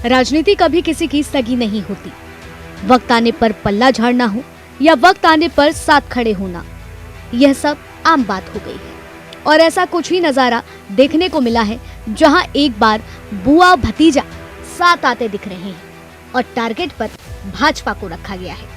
राजनीति कभी किसी की सगी नहीं होती। वक्त आने पर पल्ला झाड़ना हो या वक्त आने पर साथ खड़े होना, यह सब आम बात हो गई है। और ऐसा कुछ ही नजारा देखने को मिला है जहां एक बार बुआ भतीजा साथ आते दिख रहे हैं और टारगेट पर भाजपा को रखा गया है।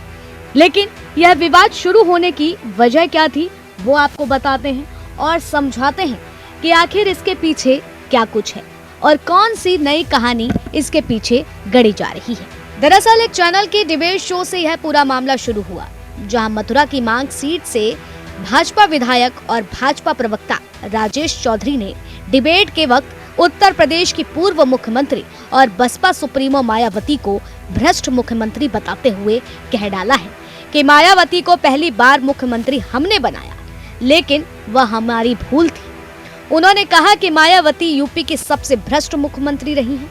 लेकिन यह विवाद शुरू होने की वजह क्या थी, वो आपको बताते हैं और समझाते हैं कि आखिर इसके पीछे क्या कुछ है और कौन सी नई कहानी इसके पीछे गढ़ी जा रही है। दरअसल एक चैनल के डिबेट शो से यह पूरा मामला शुरू हुआ, जहां मथुरा की मांग सीट से भाजपा विधायक और भाजपा प्रवक्ता राजेश चौधरी ने डिबेट के वक्त उत्तर प्रदेश की पूर्व मुख्यमंत्री और बसपा सुप्रीमो मायावती को भ्रष्ट मुख्यमंत्री बताते हुए कह डाला है कि मायावती को पहली बार मुख्यमंत्री हमने बनाया, लेकिन वह हमारी भूल थी। उन्होंने कहा कि मायावती यूपी की सबसे भ्रष्ट मुख्यमंत्री रही हैं।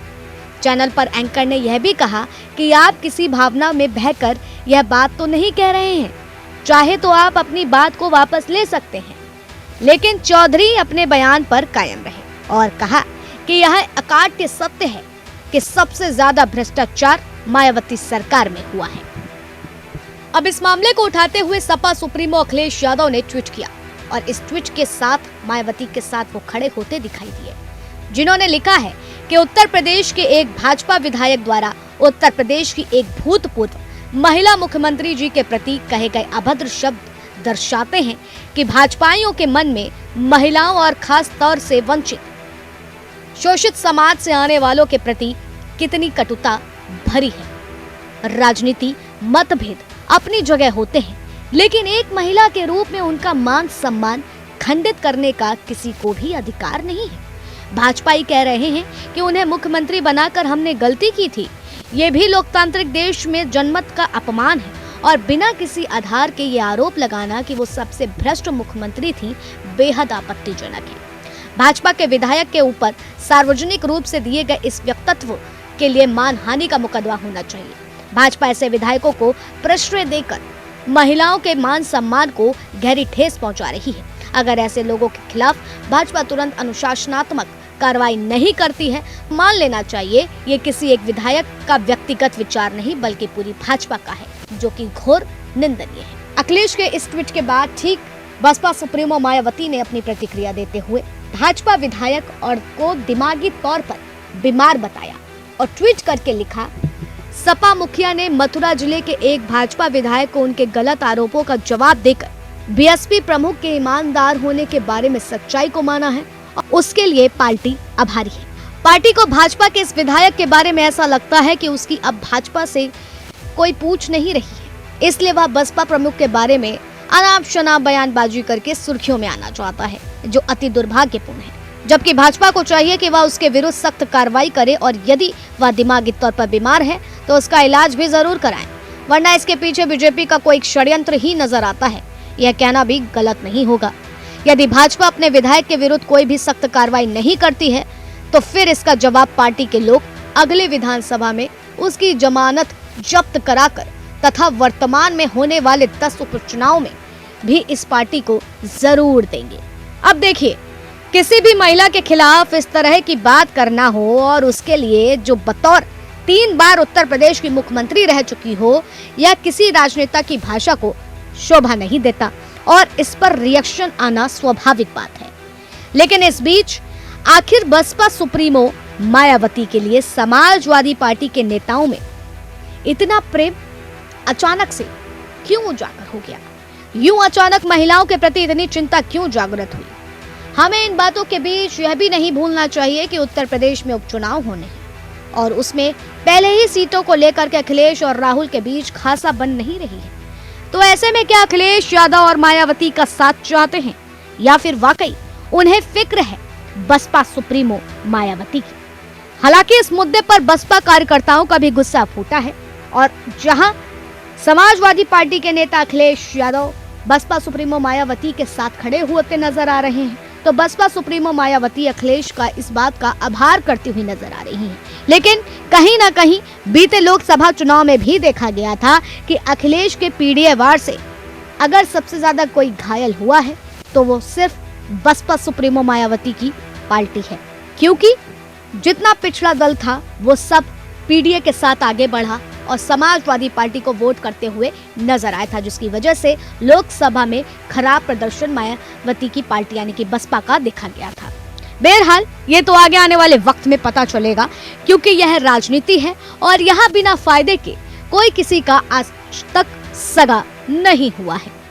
चैनल पर एंकर ने यह भी कहा कि आप किसी भावना में बहकर यह बात तो नहीं कह रहे हैं, चाहे तो आप अपनी बात को वापस ले सकते हैं। लेकिन चौधरी अपने बयान पर कायम रहे और कहा कि यह अकाट्य सत्य है कि सबसे ज्यादा भ्रष्टाचार मायावती सरकार में हुआ है। अब इस मामले को उठाते हुए सपा सुप्रीमो अखिलेश यादव ने ट्वीट किया और इस ट्वीट के साथ मायावती के साथ वो खड़े होते दिखाई दिए, जिन्होंने लिखा है कि उत्तर प्रदेश के एक भाजपा विधायक द्वारा उत्तर प्रदेश की एक भूतपूर्व महिला मुख्यमंत्री जी के प्रति कहे गए अभद्र शब्द दर्शाते हैं कि भाजपाइयों के मन में महिलाओं और खास तौर से वंचित शोषित समाज से आने वालों के प्रति कितनी कटुता भरी है। राजनीति मतभेद अपनी जगह होते हैं, लेकिन एक महिला के रूप में उनका मान सम्मान खंडित करने का किसी को भी अधिकार नहीं है। भाजपाई कह रहे हैं कि उन्हें मुख्यमंत्री बनाकर हमने गलती की थी। ये भी लोकतांत्रिक देश में जनमत का अपमान है और बिना किसी आधार के ये आरोप लगाना कि वो सबसे भ्रष्ट मुख्यमंत्री थी, बेहद आपत्तिजनक है। भाजपा के विधायक के ऊपर सार्वजनिक रूप से दिए गए इस वक्तव्य के लिए मानहानि का मुकदमा होना चाहिए। भाजपा ऐसे विधायकों को प्रश्रय देकर महिलाओं के मान सम्मान को गहरी ठेस पहुंचा रही है। अगर ऐसे लोगों के खिलाफ भाजपा तुरंत अनुशासनात्मक कार्रवाई नहीं करती है, मान लेना चाहिए ये किसी एक विधायक का व्यक्तिगत विचार नहीं बल्कि पूरी भाजपा का है, जो कि घोर निंदनीय है। अखिलेश के इस ट्वीट के बाद ठीक बसपा सुप्रीमो मायावती ने अपनी प्रतिक्रिया देते हुए भाजपा विधायक और को दिमागी तौर पर बीमार बताया और ट्वीट करके लिखा, सपा मुखिया ने मथुरा जिले के एक भाजपा विधायक को उनके गलत आरोपों का जवाब देकर बीएसपी प्रमुख के ईमानदार होने के बारे में सच्चाई को माना है और उसके लिए पार्टी आभारी है। पार्टी को भाजपा के इस विधायक के बारे में ऐसा लगता है कि उसकी अब भाजपा से कोई पूछ नहीं रही है, इसलिए वह बसपा प्रमुख के बारे में अनाप शनाप बयानबाजी करके सुर्खियों में आना चाहता है, जो अति दुर्भाग्यपूर्ण है। जबकि भाजपा को चाहिए कि वह उसके विरुद्ध सख्त कार्रवाई करे और यदि वह दिमागी तौर पर बीमार है तो उसका इलाज भी जरूर कराएं, वरना इसके पीछे बीजेपी का कोई षड्यंत्र ही नजर आता है। यह कहना भी गलत नहीं होगा। यदि भाजपा अपने विधायक के विरुद्ध कोई भी सख्त कार्रवाई नहीं करती है तो फिर इसका जवाब पार्टी के लोग अगले विधानसभा में उसकी जमानत जब्त कराकर तथा वर्तमान में होने वाले 10 उपचुनाव में भी इस पार्टी को जरूर देंगे। अब देखिए, किसी भी महिला के खिलाफ इस तरह की बात करना हो और उसके लिए जो बतौर 3 बार उत्तर प्रदेश की मुख्यमंत्री रह चुकी हो, या किसी राजनेता की भाषा को शोभा नहीं देता और इस पर रिएक्शन आना स्वाभाविक बात है। लेकिन इस बीच आखिर बसपा सुप्रीमो मायावती के लिए समाजवादी पार्टी के नेताओं में इतना प्रेम अचानक से क्यों उजागर हो गया? यूं अचानक महिलाओं के प्रति इतनी चिंता क्यों जागृत हुई? हमें इन बातों के बीच यह भी नहीं भूलना चाहिए कि उत्तर प्रदेश में उपचुनाव होने हैं और उसमें पहले ही सीटों को लेकर के अखिलेश और राहुल के बीच खासा बन नहीं रही है। तो ऐसे में क्या अखिलेश यादव और मायावती का साथ चाहते हैं या फिर वाकई उन्हें फिक्र है बसपा सुप्रीमो मायावती की? हालांकि इस मुद्दे पर बसपा कार्यकर्ताओं का भी गुस्सा फूटा है और जहां समाजवादी पार्टी के नेता अखिलेश यादव बसपा सुप्रीमो मायावती के साथ खड़े होते नजर आ रहे हैं, तो बसपा सुप्रीमो मायावती अखिलेश का इस बात का आभार करती हुई नजर आ रही हैं। लेकिन कहीं ना कहीं बीते लोकसभा चुनाव में भी देखा गया था कि अखिलेश के पीडीए वार से अगर सबसे ज्यादा कोई घायल हुआ है तो वो सिर्फ बसपा सुप्रीमो मायावती की पार्टी है, क्योंकि जितना पिछड़ा दल था वो सब पीडीए के साथ आगे बढ़ा और समाजवादी पार्टी को वोट करते हुए नजर आया था, जिसकी वजह से लोकसभा में खराब प्रदर्शन मायावती की पार्टी यानी कि बसपा का देखा गया था। बहरहाल ये तो आगे आने वाले वक्त में पता चलेगा, क्योंकि यह राजनीति है और यहाँ बिना फायदे के कोई किसी का आज तक सगा नहीं हुआ है।